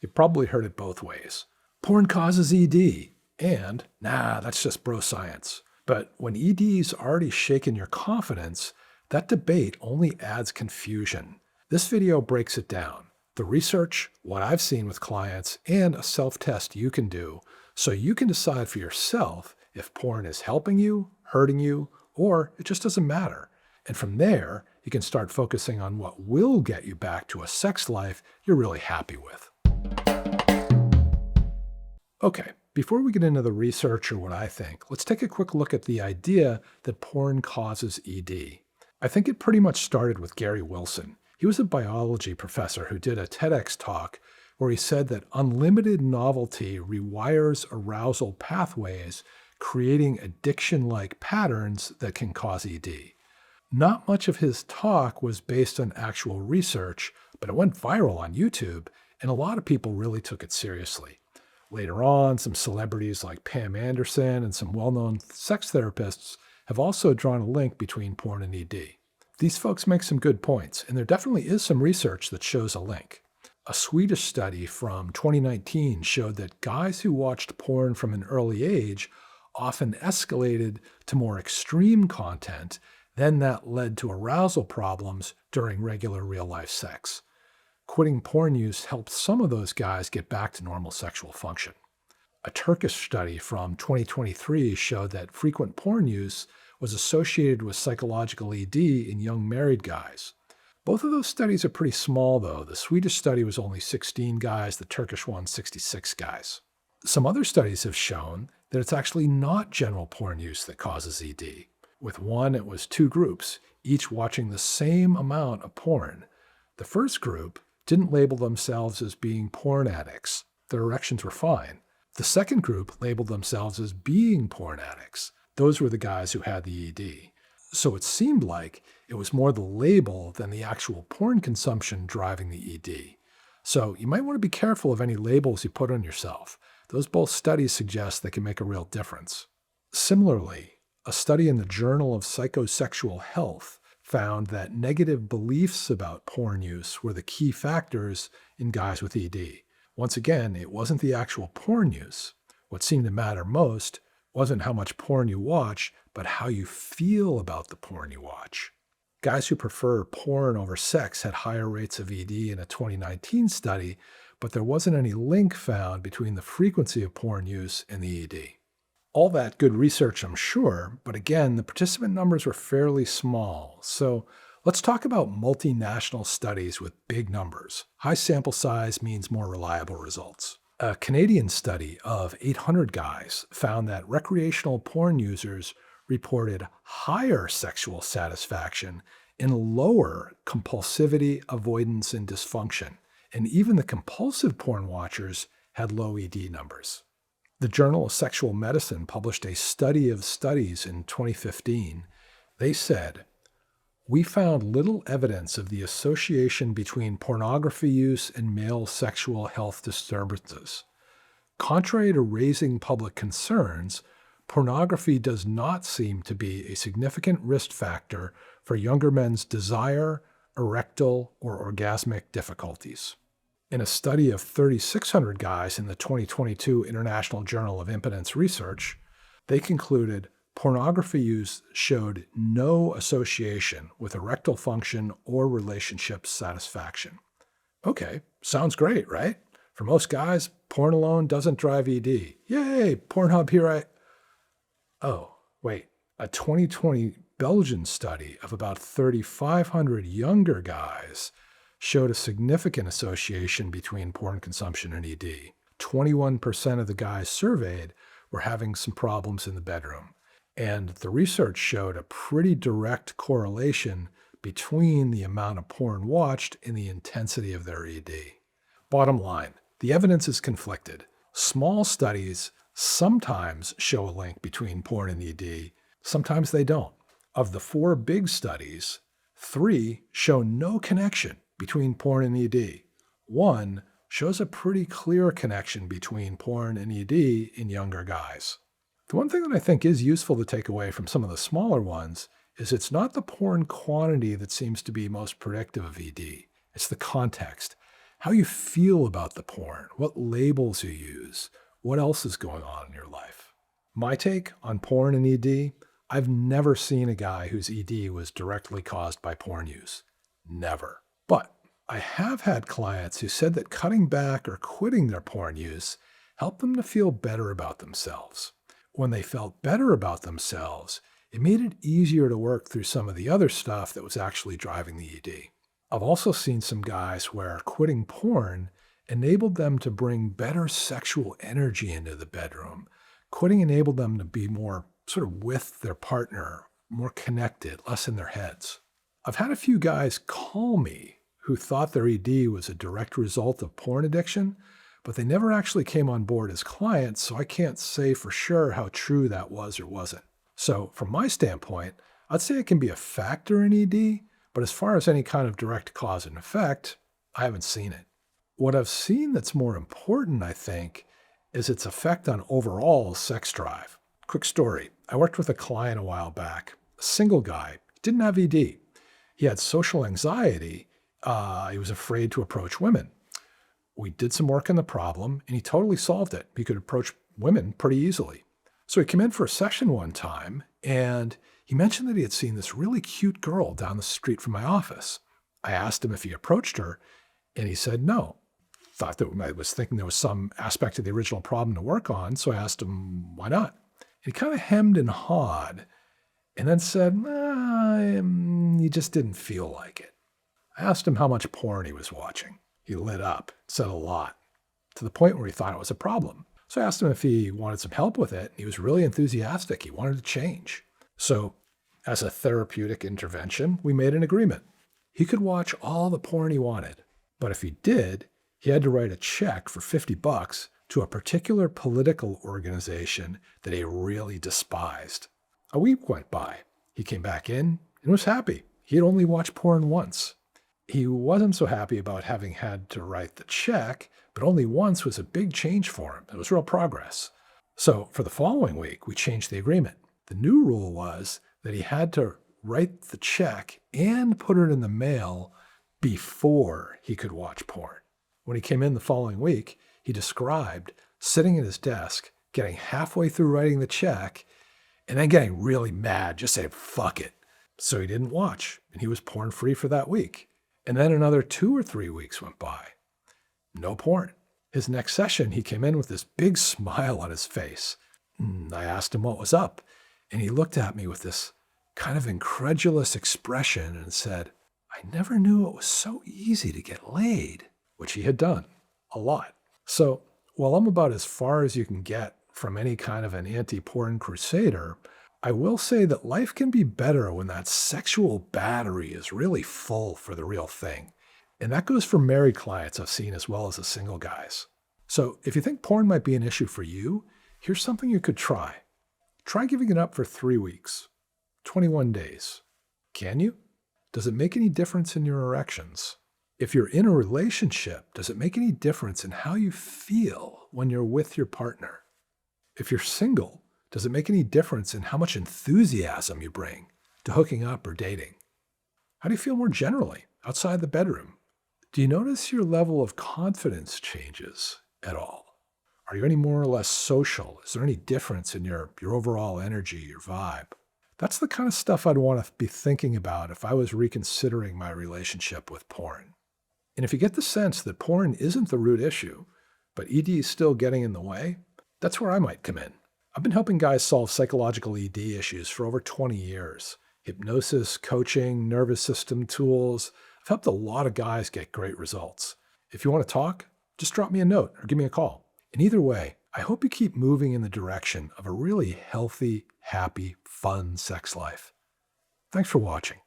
You've probably heard it both ways. Porn causes ED, and, nah, that's just broscience. But when ED's already shaken your confidence, that debate only adds confusion. This video breaks it down. The research, what I've seen with clients, and a self-test you can do so you can decide for yourself if porn is helping you, hurting you, or it just doesn't matter. And from there, you can start focusing on what will get you back to a sex life you're really happy with. Okay, before we get into the research or what I think, let's take a quick look at the idea that porn causes ED. I think it pretty much started with Gary Wilson. He was a biology professor who did a TEDx talk where he said that unlimited novelty rewires arousal pathways, creating addiction-like patterns that can cause ED. Not much of his talk was based on actual research, but it went viral on YouTube, and a lot of people really took it seriously. Later on, some celebrities like Pam Anderson and some well-known sex therapists have also drawn a link between porn and ED. These folks make some good points, and there definitely is some research that shows a link. A Swedish study from 2019 showed that guys who watched porn from an early age often escalated to more extreme content, then that led to arousal problems during regular real-life sex. Quitting porn use helped some of those guys get back to normal sexual function. A Turkish study from 2023 showed that frequent porn use was associated with psychological ED in young married guys. Both of those studies are pretty small, though. The Swedish study was only 16 guys, the Turkish one 66 guys. Some other studies have shown that it's actually not general porn use that causes ED. With one, it was two groups, each watching the same amount of porn. The first group didn't label themselves as being porn addicts. Their erections were fine. The second group labeled themselves as being porn addicts. Those were the guys who had the ED. So it seemed like it was more the label than the actual porn consumption driving the ED. So you might want to be careful of any labels you put on yourself. Those both studies suggest they can make a real difference. Similarly, a study in the Journal of Psychosexual Health found that negative beliefs about porn use were the key factors in guys with ED. Once again, it wasn't the actual porn use. What seemed to matter most wasn't how much porn you watch, but how you feel about the porn you watch. Guys who prefer porn over sex had higher rates of ED in a 2019 study, but there wasn't any link found between the frequency of porn use and the ED. All that good research, I'm sure, but again, the participant numbers were fairly small. So let's talk about multinational studies with big numbers. High sample size means more reliable results. A Canadian study of 800 guys found that recreational porn users reported higher sexual satisfaction and lower compulsivity, avoidance, and dysfunction. And even the compulsive porn watchers had low ED numbers. The Journal of Sexual Medicine published a study of studies in 2015. They said, "We found little evidence of the association between pornography use and male sexual health disturbances. Contrary to raising public concerns, pornography does not seem to be a significant risk factor for younger men's desire, erectile, or orgasmic difficulties." In a study of 3,600 guys in the 2022 International Journal of Impotence Research, they concluded pornography use showed no association with erectile function or relationship satisfaction. Okay, sounds great, right? For most guys, porn alone doesn't drive ED. Yay, Pornhub here Oh, wait, a 2020 Belgian study of about 3,500 younger guys showed a significant association between porn consumption and ED. 21% of the guys surveyed were having some problems in the bedroom. And the research showed a pretty direct correlation between the amount of porn watched and the intensity of their ED. Bottom line, the evidence is conflicted. Small studies sometimes show a link between porn and ED, sometimes they don't. Of the 4 big studies, 3 show no connection between porn and ED. 1 shows a pretty clear connection between porn and ED in younger guys. The one thing that I think is useful to take away from some of the smaller ones is it's not the porn quantity that seems to be most predictive of ED. It's the context. how you feel about the porn, what labels you use, what else is going on in your life. My take on porn and ED, I've never seen a guy whose ED was directly caused by porn use. Never. But I have had clients who said that cutting back or quitting their porn use helped them to feel better about themselves. When they felt better about themselves, it made it easier to work through some of the other stuff that was actually driving the ED. I've also seen some guys where quitting porn enabled them to bring better sexual energy into the bedroom. Quitting enabled them to be more sort of with their partner, more connected, less in their heads. I've had a few guys call me who thought their ED was a direct result of porn addiction, but they never actually came on board as clients, so I can't say for sure how true that was or wasn't. So from my standpoint, I'd say it can be a factor in ED, but as far as any kind of direct cause and effect, I haven't seen it. What I've seen that's more important, I think, is its effect on overall sex drive. Quick story. I worked with a client a while back, a single guy, didn't have ED. He had social anxiety. He was afraid to approach women. We did some work on the problem, and he totally solved it. He could approach women pretty easily. So he came in for a session one time, and he mentioned that he had seen this really cute girl down the street from my office. I asked him if he approached her, and he said no. Thought that I was thinking there was some aspect of the original problem to work on, so I asked him, why not? He kind of hemmed and hawed, and then said, he just didn't feel like it. I asked him how much porn he was watching. He lit up, said a lot, to the point where he thought it was a problem. So I asked him if he wanted some help with it. He was really enthusiastic. He wanted to change. So as a therapeutic intervention, we made an agreement. He could watch all the porn he wanted, but if he did, he had to write a check for $50 to a particular political organization that he really despised. A week went by. He came back in and was happy. He had only watched porn once. He wasn't so happy about having had to write the check, but only once was a big change for him. It was real progress. So for the following week, we changed the agreement. The new rule was that he had to write the check and put it in the mail before he could watch porn. When he came in the following week, he described sitting at his desk, getting halfway through writing the check, and then getting really mad, just saying, fuck it. So he didn't watch, and he was porn-free for that week. And then another 2 or 3 weeks went by. No porn. His next session, he came in with this big smile on his face. I asked him what was up, and he looked at me with this kind of incredulous expression and said, I never knew it was so easy to get laid, which he had done a lot. So while I'm about as far as you can get from any kind of an anti-porn crusader, I will say that life can be better when that sexual battery is really full for the real thing. And that goes for married clients I've seen as well as the single guys. So if you think porn might be an issue for you, here's something you could try. Try giving it up for 3 weeks, 21 days. Can you? Does it make any difference in your erections? If you're in a relationship, does it make any difference in how you feel when you're with your partner? If you're single, does it make any difference in how much enthusiasm you bring to hooking up or dating? How do you feel more generally outside the bedroom? Do you notice your level of confidence changes at all? Are you any more or less social? Is there any difference in your overall energy, your vibe? That's the kind of stuff I'd want to be thinking about if I was reconsidering my relationship with porn. And if you get the sense that porn isn't the root issue, but ED is still getting in the way, that's where I might come in. I've been helping guys solve psychological ED issues for over 20 years. Hypnosis, coaching, nervous system tools. I've helped a lot of guys get great results. If you want to talk, just drop me a note or give me a call. And either way, I hope you keep moving in the direction of a really healthy, happy, fun sex life. Thanks for watching.